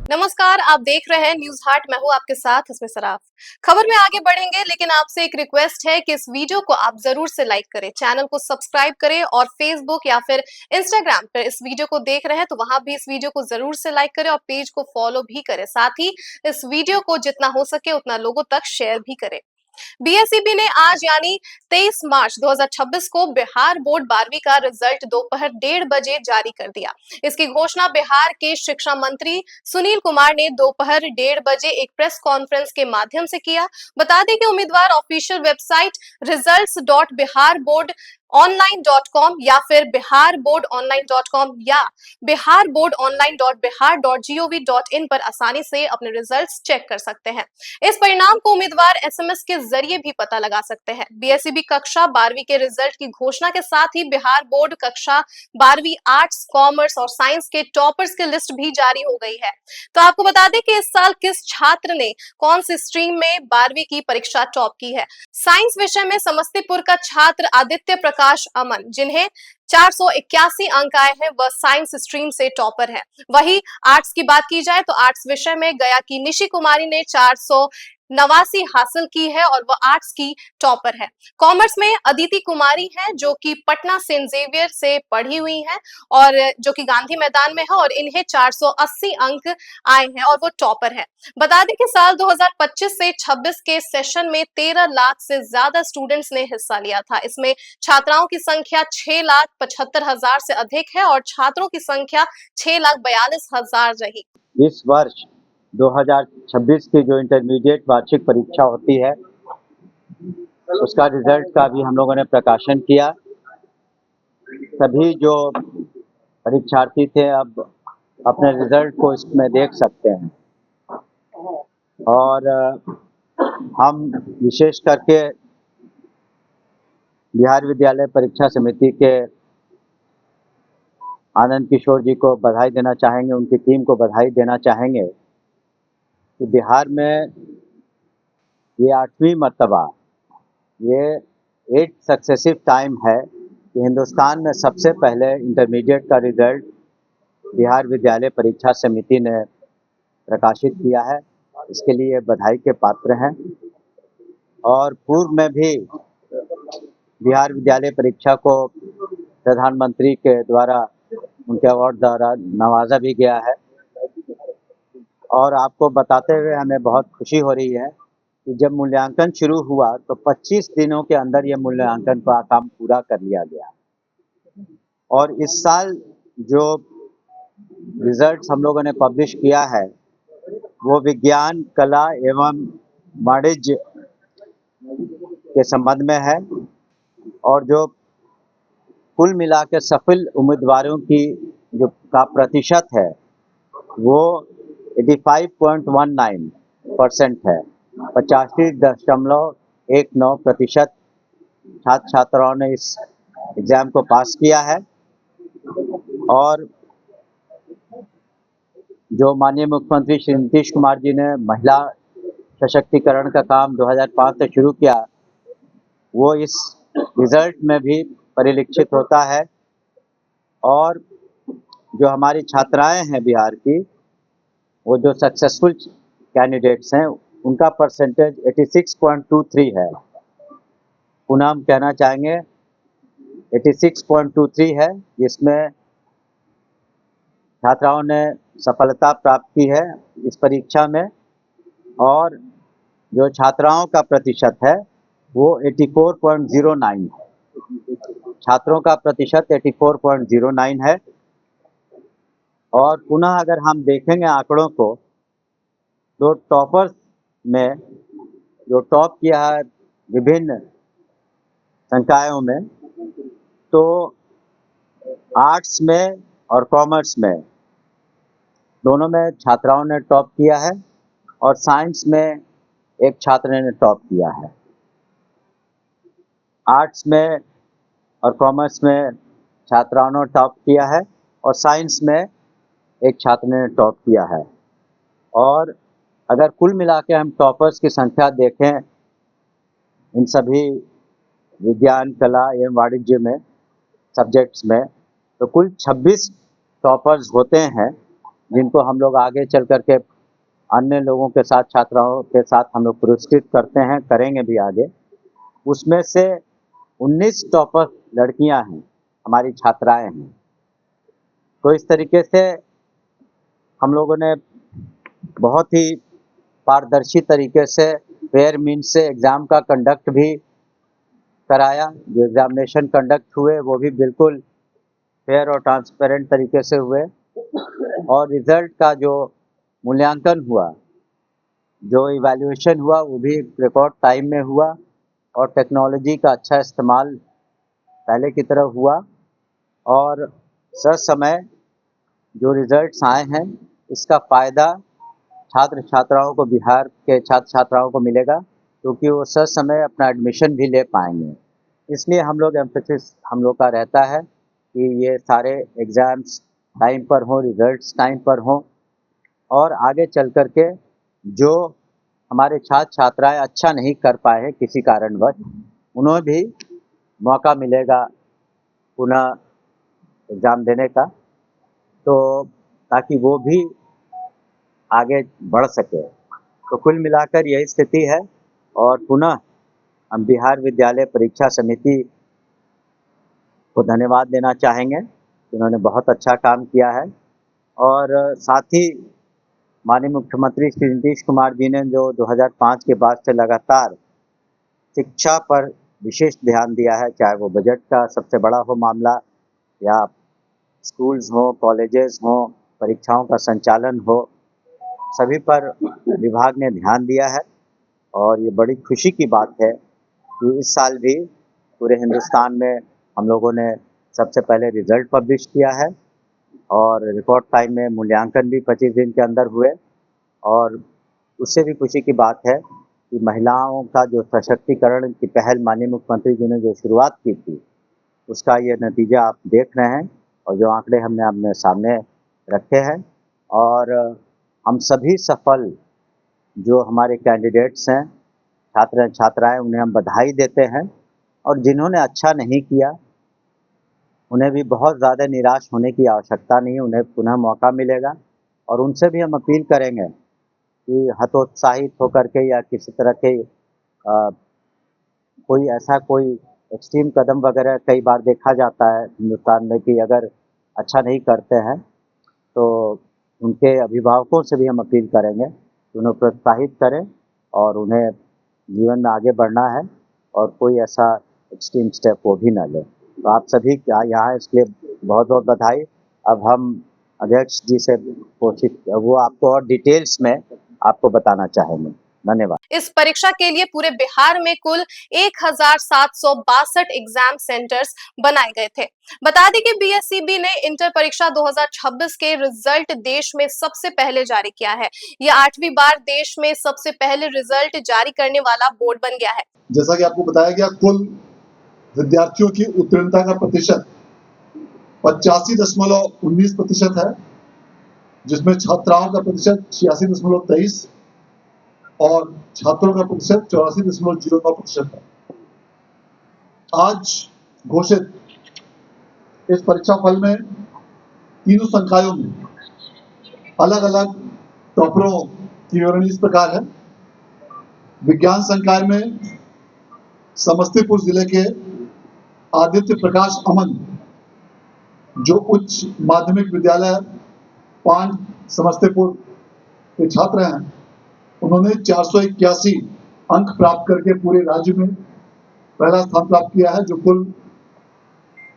नमस्कार, आप देख रहे हैं न्यूज हाट। मैं हूं आपके साथ इसमें सराफ। खबर में आगे बढ़ेंगे, लेकिन आपसे एक रिक्वेस्ट है कि इस वीडियो को आप जरूर से लाइक करें, चैनल को सब्सक्राइब करें और फेसबुक या फिर इंस्टाग्राम पर इस वीडियो को देख रहे हैं तो वहां भी इस वीडियो को जरूर से लाइक करें और पेज को फॉलो भी करें। साथ ही इस वीडियो को जितना हो सके उतना लोगों तक शेयर भी करें। बीएसईबी ने आज यानी 23 मार्च 2026 को बिहार बोर्ड 12वीं का रिजल्ट दोपहर 1:30 बजे जारी कर दिया। इसकी घोषणा बिहार के शिक्षा मंत्री सुनील कुमार ने दोपहर 1:30 बजे एक प्रेस कॉन्फ्रेंस के माध्यम से किया। बता दें कि उम्मीदवार ऑफिशियल वेबसाइट results.biharboard online.com या फिर biharboardonline.com या biharboardonline.bihar.gov.in पर आसानी से अपने रिजल्ट्स चेक कर सकते हैं। इस परिणाम को उम्मीदवार एसएमएस के जरिए भी पता लगा सकते हैं। बीएसईबी कक्षा 12वीं के रिजल्ट की घोषणा के साथ ही बिहार बोर्ड कक्षा 12वीं आर्ट्स, कॉमर्स और साइंस के टॉपर्स की लिस्ट भी जारी हो गई है। तो आपको बता दें कि इस साल किस छात्र ने कौन सी स्ट्रीम में 12वीं की परीक्षा टॉप की है। साइंस विषय में समस्तीपुर का छात्र आदित्य प्रकाश अमन, जिन्हें 481 अंक आए हैं, वह साइंस स्ट्रीम से टॉपर है। वही आर्ट्स की बात की जाए तो आर्ट्स विषय में गया की निशी कुमारी ने 489 हासिल की है और वह आर्ट्स की टॉपर है। कॉमर्स में अदिति कुमारी है, जो कि पटना सेंट जेवियर से पढ़ी हुई है और जो कि गांधी मैदान में है और इन्हें 480 अंक आए हैं और वो टॉपर है। बता दें कि साल 2025 से 26 के सेशन में 13 लाख से ज्यादा स्टूडेंट्स ने हिस्सा लिया था। इसमें छात्राओं की संख्या 6,75,000 से अधिक है और छात्रों की संख्या 6,42,000 रही। इस वर्ष 2026 की जो इंटरमीडिएट वार्षिक परीक्षा होती है उसका रिजल्ट का भी हम लोगों ने प्रकाशन किया। सभी जो परीक्षार्थी थे अब अपने रिजल्ट को इसमें देख सकते हैं और हम विशेष करके बिहार विद्यालय परीक्षा समिति के आनंद किशोर जी को बधाई देना चाहेंगे, उनकी टीम को बधाई देना चाहेंगे कि बिहार में ये 8वीं मर्तबा, ये 8 सक्सेसिव टाइम है कि हिंदुस्तान में सबसे पहले इंटरमीडिएट का रिजल्ट बिहार विद्यालय परीक्षा समिति ने प्रकाशित किया है। इसके लिए बधाई के पात्र हैं और पूर्व में भी बिहार विद्यालय परीक्षा को प्रधानमंत्री के द्वारा उनके अवार्ड द्वारा नवाजा भी गया है। और आपको बताते हुए हमें बहुत खुशी हो रही है कि जब मूल्यांकन शुरू हुआ तो 25 दिनों के अंदर यह मूल्यांकन का काम पूरा कर लिया गया और इस साल जो रिजल्ट्स हम लोगों ने पब्लिश किया है वो विज्ञान, कला एवं वाणिज्य के संबंध में है और जो कुल मिला के सफल उम्मीदवारों की जो का प्रतिशत है वो 85.19% है। 85.19% छात्र छात्राओं ने इस एग्ज़ाम को पास किया है और जो माननीय मुख्यमंत्री श्री नीतीश कुमार जी ने महिला सशक्तिकरण का काम 2005 से शुरू किया, वो इस रिजल्ट में भी परिलक्षित होता है। और जो हमारी छात्राएं हैं बिहार की, वो जो सक्सेसफुल कैंडिडेट्स हैं उनका परसेंटेज 86.23 है। पुनः हम कहना चाहेंगे 86.23 है, जिसमें छात्राओं ने सफलता प्राप्त की है इस परीक्षा में और जो छात्राओं का प्रतिशत है वो 84.09 है। छात्रों का प्रतिशत 84.09 है। और पुनः अगर हम देखेंगे आंकड़ों को तो टॉपर्स में जो टॉप किया है विभिन्न संकायों में, तो आर्ट्स में और कॉमर्स में दोनों में छात्राओं ने टॉप किया है और साइंस में एक छात्र ने टॉप किया है। आर्ट्स में और कॉमर्स में छात्राओं ने टॉप किया है और साइंस में एक छात्र ने टॉप किया है। और अगर कुल मिला के हम टॉपर्स की संख्या देखें इन सभी विज्ञान, कला एवं वाणिज्य में सब्जेक्ट्स में, तो कुल 26 टॉपर्स होते हैं जिनको हम लोग आगे चल कर के अन्य लोगों के साथ, छात्राओं के साथ हम लोग पुरस्कृत करते हैं, करेंगे भी आगे। उसमें से 19 टॉपर लड़कियां हैं, हमारी छात्राएं हैं। तो इस तरीके से हम लोगों ने बहुत ही पारदर्शी तरीके से फेयर मीन्स से एग्ज़ाम का कंडक्ट भी कराया। जो एग्ज़ामिनेशन कंडक्ट हुए वो भी बिल्कुल फेयर और ट्रांसपेरेंट तरीके से हुए, और रिज़ल्ट का जो मूल्यांकन हुआ, जो इवैल्यूएशन हुआ, वो भी रिकॉर्ड टाइम में हुआ, और टेक्नोलॉजी का अच्छा इस्तेमाल पहले की तरह हुआ, और ससमय जो रिज़ल्ट्स आए हैं इसका फ़ायदा छात्र छात्राओं को, बिहार के छात्र छात्राओं को मिलेगा, क्योंकि वो ससमय अपना एडमिशन भी ले पाएंगे। इसलिए हम लोग एम्फेसिस हम लोग का रहता है कि ये सारे एग्ज़ाम्स टाइम पर हों, रिज़ल्ट्स टाइम पर हों, और आगे चल कर के जो हमारे छात्र छात्राएं अच्छा नहीं कर पाए हैं किसी कारणवश, उन्हें भी मौका मिलेगा पुनः एग्ज़ाम देने का, तो ताकि वो भी आगे बढ़ सके। तो कुल मिलाकर यही स्थिति है, और पुनः हम बिहार विद्यालय परीक्षा समिति को धन्यवाद देना चाहेंगे, जिन्होंने बहुत अच्छा काम किया है। और साथ ही माननीय मुख्यमंत्री श्री नीतीश कुमार जी ने जो 2005 के बाद से लगातार शिक्षा पर विशेष ध्यान दिया है, चाहे वो बजट का सबसे बड़ा हो मामला, या स्कूल्स हों, कॉलेजेस हों, परीक्षाओं का संचालन हो, सभी पर विभाग ने ध्यान दिया है। और ये बड़ी खुशी की बात है कि इस साल भी पूरे हिंदुस्तान में हम लोगों ने सबसे पहले रिज़ल्ट पब्लिश किया है, और रिकॉर्ड टाइम में मूल्यांकन भी 25 दिन के अंदर हुए। और उससे भी खुशी की बात है कि महिलाओं का जो सशक्तिकरण की पहल माननीय मुख्यमंत्री जी ने जो शुरुआत की थी, उसका ये नतीजा आप देख रहे हैं, और जो आंकड़े हमने अपने सामने रखे हैं। और हम सभी सफल जो हमारे कैंडिडेट्स हैं, छात्र छात्राएं, उन्हें हम बधाई देते हैं, और जिन्होंने अच्छा नहीं किया उन्हें भी बहुत ज़्यादा निराश होने की आवश्यकता नहीं है, उन्हें पुनः मौका मिलेगा। और उनसे भी हम अपील करेंगे कि हतोत्साहित होकर के या किसी तरह के कोई ऐसा कोई एक्सट्रीम कदम वगैरह कई बार देखा जाता है हिंदुस्तान में कि अगर अच्छा नहीं करते हैं तो उनके अभिभावकों से भी हम अपील करेंगे कि उन्हें प्रोत्साहित करें, और उन्हें जीवन में आगे बढ़ना है, और कोई ऐसा एक्सट्रीम स्टेप वो भी ना लें। तो आप सभी का यहाँ इसके लिए बहुत बहुत बधाई। अब हम अध्यक्ष जी से कोशिश, वो आपको और डिटेल्स में आपको बताना चाहेंगे। धन्यवाद। इस परीक्षा के लिए पूरे बिहार में कुल 1762 एग्जाम सेंटर्स बनाए गए थे। बता दें कि बीएसईबी ने इंटर परीक्षा 2026 के रिजल्ट देश में सबसे पहले जारी किया है। यह 8वीं बार देश में सबसे पहले रिजल्ट जारी करने वाला बोर्ड बन गया है। जैसा कि आपको बताया गया, कुल विद्यार्थियों की उत्तीर्णता का प्रतिशत 85.19% है, जिसमें छात्राओं का प्रतिशत 86.23 और छात्रों का प्रतिशत 84.09% है। आज घोषित इस परीक्षा फल में तीनों संकायों में अलग अलग टॉपरों की विवरणी इस प्रकार है। विज्ञान संकाय में समस्तीपुर जिले के आदित्य प्रकाश अमन, जो उच्च माध्यमिक विद्यालय 5 समस्तीपुर के छात्र हैं, उन्होंने 481 अंक प्राप्त करके पूरे राज्य में पहला स्थान प्राप्त किया है, जो कुल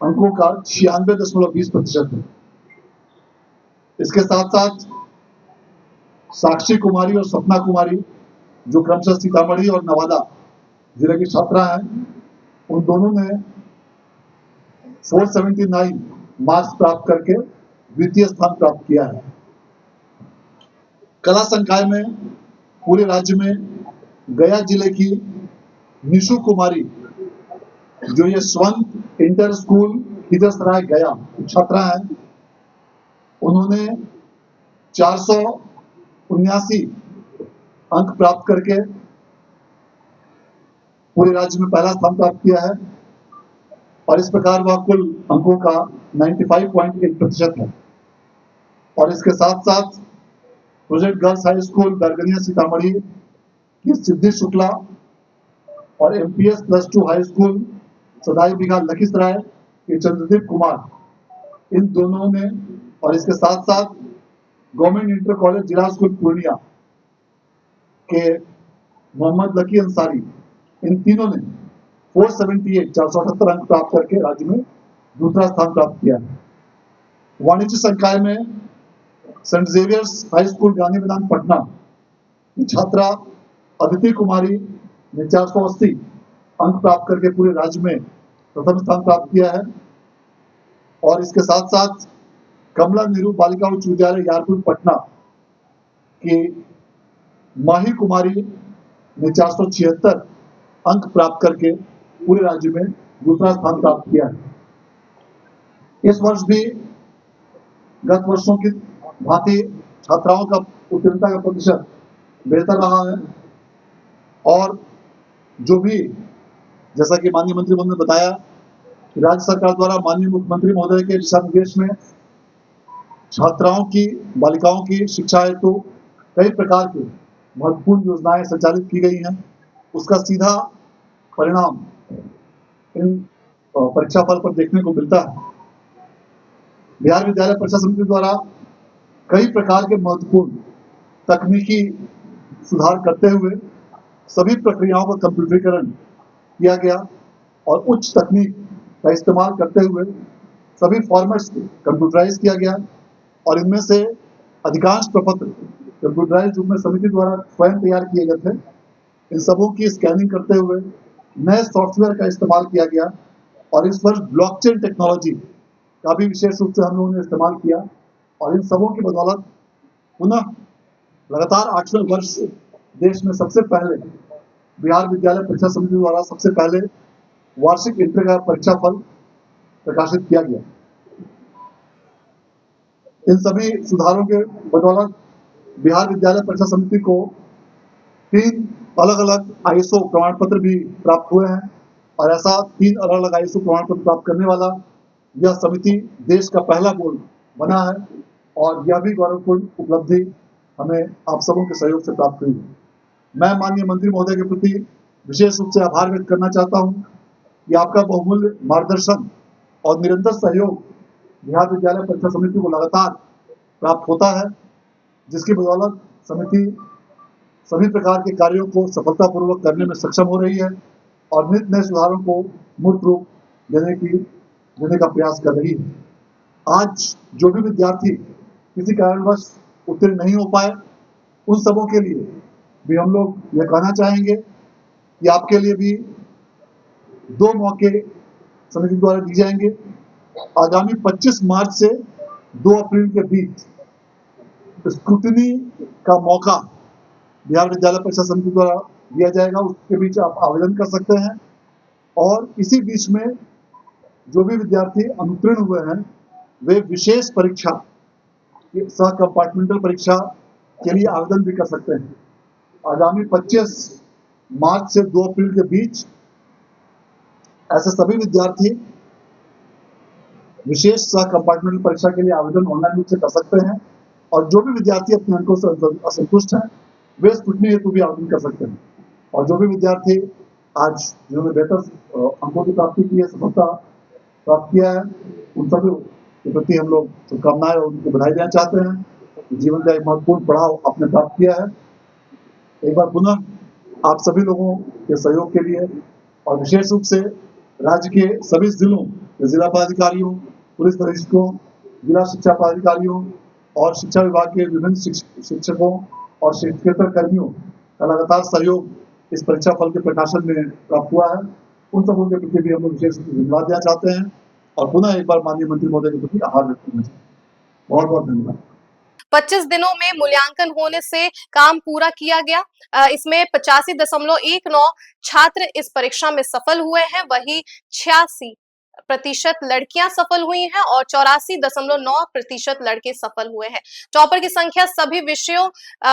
अंकों का 96.20% है। इसके साथ साथ साक्षी कुमारी और सपना कुमारी, जो क्रमशः सीतामढ़ी और नवादा जिले की छात्रा हैं, उन दोनों ने 479 मार्क्स प्राप्त करके द्वितीय स्थान प्राप्त किया है। कला संकाय में पूरे राज्य में गया जिले की निशु कुमारी, जो ये स्वंत इंटर स्कूल खिदरसराय गया छात्रा है, उन्होंने 479 अंक प्राप्त करके पूरे राज्य में पहला स्थान प्राप्त किया है, और इस प्रकार वह कुल अंकों का 95.8% है। और इसके साथ साथ project girls high school Bairgania Sitamarhi की सिद्धि शुक्ला और एमपीएस +2 हाई स्कूल सदाई बिघा लखीसराय के चंद्रदीप कुमार, इन दोनों ने, और इसके साथ साथ गवर्नमेंट इंटर कॉलेज जिला स्कूल पूर्णिया के मोहम्मद लकी अंसारी, इन तीनों ने 478 अंक प्राप्त करके राज्य में दूसरा स्थान प्राप्त किया है। वाणिज्य संकाय में Saint Xavier's high school Gandhi Maidan Patna की छात्रा अदिति कुमारी ने 480 अंक प्राप्त करके पूरे राज्य में प्रथम स्थान प्राप्त किया है। और इसके साथ साथ कमला नेहरू बालिका उच्च विद्यालय यारपुर पटना की माही कुमारी ने 476 अंक प्राप्त करके पूरे राज्य में दूसरा स्थान प्राप्त किया है। इस वर्ष भी गत वर्षों की भांति छात्राओं का उत्तीर्णता का प्रतिशत बेहतर रहा है। और जो भी, जैसा कि माननीय मंत्री महोदय ने बताया कि राज्य सरकार द्वारा माननीय मुख्यमंत्री महोदय के दिशा निर्देश में छात्राओं की, बालिकाओं की शिक्षा हेतु कई प्रकार की महत्वपूर्ण योजनाएं संचालित की गई हैं। उसका सीधा परिणाम इन परीक्षा फल पर देखने को मिलता है। बिहार विद्यालय परीक्षा समिति द्वारा कई प्रकार के महत्वपूर्ण तकनीकी सुधार करते हुए सभी प्रक्रियाओं का कंप्यूटरीकरण किया गया और उच्च तकनीक का इस्तेमाल करते हुए सभी फॉर्मेट्स को कंप्यूटराइज किया गया और इनमें से अधिकांश प्रपत्र कंप्यूटराइज रूप में समिति द्वारा स्वयं तैयार किए गए थे। इन सबों की स्कैनिंग करते हुए नए सॉफ्टवेयर का इस्तेमाल किया गया और इस वर्ष ब्लॉकचेन टेक्नोलॉजी का भी विशेष रूप से हम लोगों ने इस्तेमाल किया और इन सबों की बदौलत पुनः लगातार 8वें वर्ष देश में सबसे पहले बिहार विद्यालय परीक्षा समिति द्वारा सबसे पहले वार्षिक इंटर का परीक्षा फल प्रकाशित किया गया। इन सभी सुधारों के बदौलत बिहार विद्यालय परीक्षा समिति को 3 अलग अलग आईएसओ प्रमाण पत्र भी प्राप्त हुए हैं और ऐसा 3 अलग अलग आईएसओ प्रमाण पत्र प्राप्त करने वाला यह समिति देश का पहला बोर्ड बना है और यह भी गौरवपूर्ण उपलब्धि हमें आप सबों के सहयोग से प्राप्त हुई है। मैं माननीय मंत्री महोदय के प्रति विशेष रूप से आभार व्यक्त करना चाहता हूं कि आपका बहुमूल्य मार्गदर्शन और निरंतर सहयोग बिहार विद्यालय परीक्षा समिति को लगातार प्राप्त होता है, जिसकी बदौलत समिति सभी प्रकार के कार्यों को सफलतापूर्वक करने में सक्षम हो रही है और नित नए सुधारों को मूर्त रूप देने का प्रयास कर रही है। आज जो भी विद्यार्थी किसी कारणवश उत्तीर्ण नहीं हो पाए, उन सबों के लिए भी हम लोग यह कहना चाहेंगे कि आपके लिए भी 2 मौके समिति द्वारा दी जाएंगे। आगामी 25 मार्च से 2 अप्रैल के बीच स्क्रूटिनी का मौका बिहार विद्यालय परीक्षा समिति द्वारा दिया जाएगा। उसके बीच आप आवेदन कर सकते हैं और इसी बीच में जो भी विद्यार्थी अनुत्तीर्ण हुए हैं वे विशेष परीक्षा, सह कंपार्टमेंटल परीक्षा के लिए आवेदन भी कर सकते हैं। आगामी 25 मार्च से 2 अप्रैल के बीच ऐसे सभी विद्यार्थी विशेष सह कंपार्टमेंटल परीक्षा के लिए आवेदन ऑनलाइन रूप से कर सकते हैं और जो भी विद्यार्थी अपने अंकों से असंतुष्ट हैं वे स्क्रूटनी हेतु भी आवेदन कर सकते हैं। और जो भी विद्यार्थी आज जिन्होंने बेहतर अंकों की प्राप्ति की है, सफलता प्राप्त किया है, उन सभी के प्रति हम लोग शुभकामनाएं और उनको बधाई देना चाहते हैं। जीवन का एक महत्वपूर्ण पड़ाव आपने प्राप्त किया है। एक बार पुनः आप सभी लोगों के सहयोग के लिए और विशेष रूप से राज्य के सभी जिलों के जिला पदाधिकारियों, पुलिस अधीक्षकों, जिला शिक्षा पदाधिकारियों और शिक्षा विभाग के विभिन्न शिक्षकों और शिक्षकेतर कर्मियों का लगातार सहयोग इस परीक्षा फल के प्रकाशन में प्राप्त हुआ है। उन सबों के प्रति भी हम लोग विशेष रूप से धन्यवाद देना चाहते हैं और पुनः एक बार माननीय मंत्री महोदय के प्रति आभार व्यक्त करना चाहते हैं। बहुत बहुत धन्यवाद। 25 दिनों में मूल्यांकन होने से काम पूरा किया गया। इसमें 85.19 छात्र इस परीक्षा में सफल हुए हैं, वही 86 प्रतिशत लड़कियां सफल हुई हैं और 84.9% लड़के सफल हुए हैं। टॉपर की संख्या सभी विषयों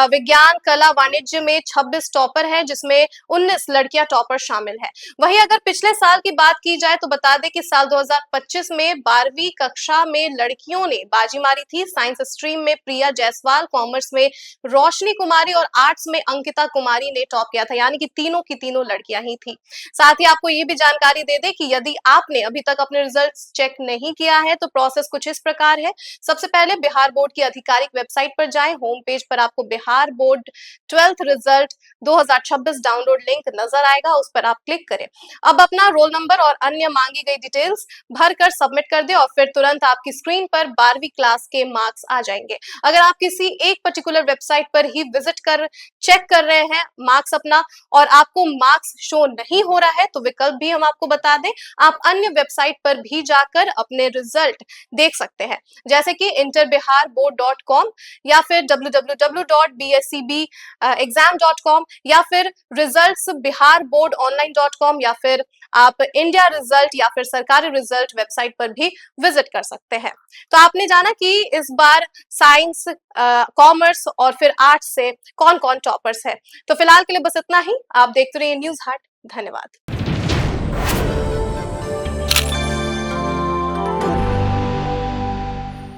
विज्ञान, कला, वाणिज्य में 26 टॉपर है, जिसमें 19 लड़कियां टॉपर शामिल है। वहीं अगर पिछले साल की बात की जाए तो बता दें कि साल 2025 में 12वीं कक्षा में लड़कियों ने बाजी मारी थी। साइंस स्ट्रीम में प्रिया जायसवाल, कॉमर्स में रोशनी कुमारी और आर्ट्स में अंकिता कुमारी ने टॉप किया था, यानी कि तीनों की तीनों लड़कियां ही थी। साथ ही आपको ये भी जानकारी दे दें कि यदि आपने अभी तक अपने रिजल्ट्स चेक नहीं किया है तो प्रोसेस कुछ इस प्रकार है। सबसे पहले बिहार बोर्ड की आधिकारिक वेबसाइट पर जाएं। होम पेज पर आपको Bihar board 12th result 2026 download link नजर आएगा, उस पर आप क्लिक करें। अब अपना रोल नंबर और अन्य मांगी गई डिटेल्स भरकर सबमिट कर दें और फिर तुरंत आपकी स्क्रीन पर 12वीं क्लास के मार्क्स आ जाएंगे। अगर आप किसी एक पर्टिकुलर वेबसाइट पर ही विजिट कर चेक कर रहे हैं मार्क्स अपना और आपको मार्क्स शो नहीं हो रहा है तो विकल्प भी हम आपको बता दें, आप अन्य वेबसाइट पर भी जाकर अपने रिजल्ट देख सकते हैं, जैसे कि interbiharboard.com या फिर www.bscbexam.com या फिर resultsbiharboardonline.com या फिर आप इंडिया रिजल्ट या फिर सरकारी रिजल्ट वेबसाइट पर भी विजिट कर सकते हैं। तो आपने जाना कि इस बार साइंस, कॉमर्स और फिर आर्ट्स से कौन कौन टॉपर्स है। तो फिलहाल के लिए बस इतना ही। आप देखते रहिए न्यूज हाट। धन्यवाद।